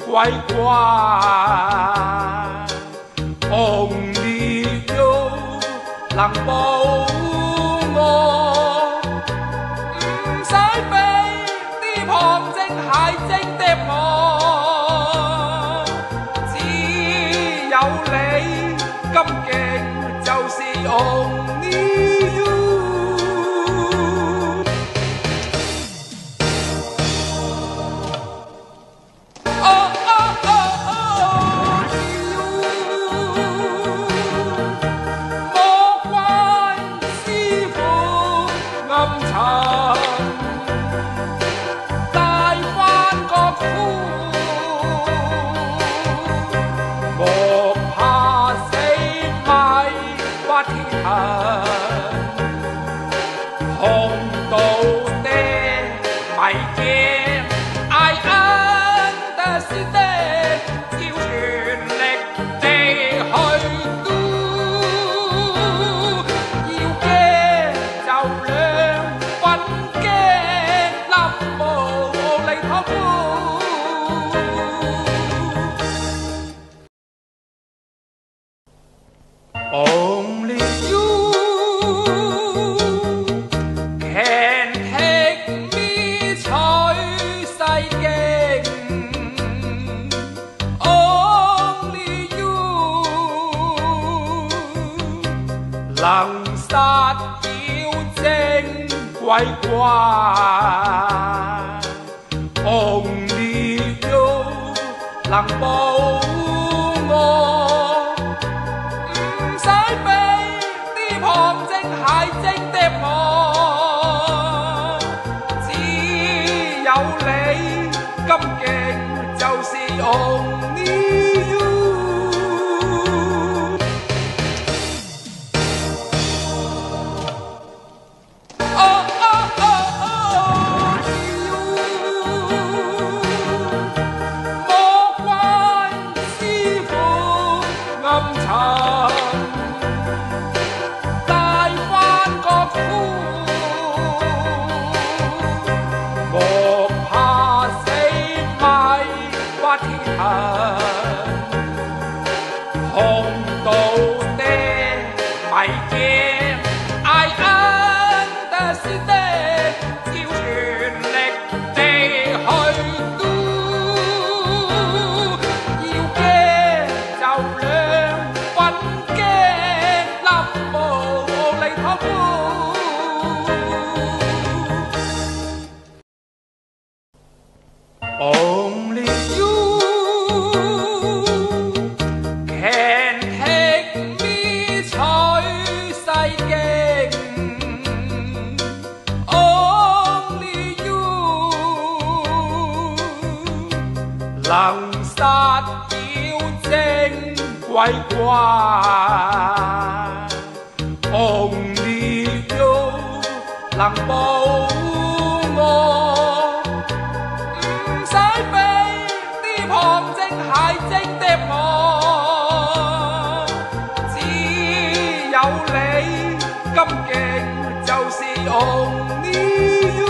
乖乖，Only you 能保我，唔使俾啲旁證係證的我，只有你咁勁，就是 Only you。紅到的迷驚 ，I understand， 要全力地去 do， 要驚就兩份驚，冧無厘頭Only you can take me 取世徑 ，Only you 能殺妖精鬼怪 ，Only you 能保我。唔使俾啲旁證係證的我，只有你咁勁，就是 Only you。魔關師傅暗沉。莫怕死咪屈天行，紅到的迷驚 ，I understand， 要全力地去 do， 要驚就兩份驚，冧無厘頭Only you can take me 取世徑 ，Only you 能殺妖精鬼怪 ，Only you 能保我。唔使俾啲旁證係證的我，只有你咁勁，就是 Only you。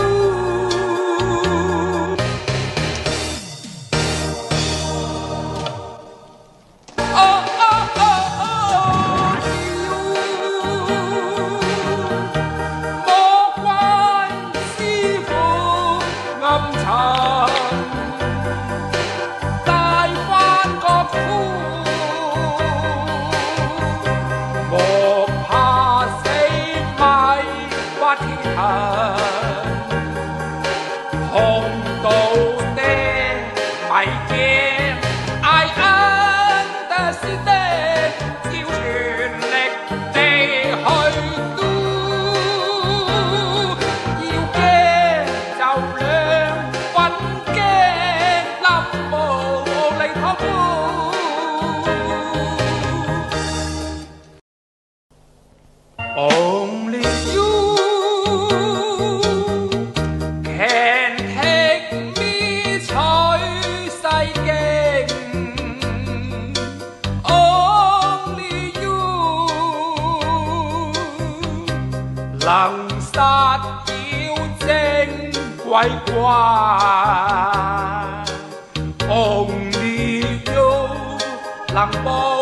魔關師傅暗沉。莫怕死咪屈天行，紅到的迷驚 ，I understand， 要全力地去 do， 要驚就兩份驚，冧無厘頭Only you can take me 取世徑 ，Only you 能殺妖精鬼怪 ，Only 能保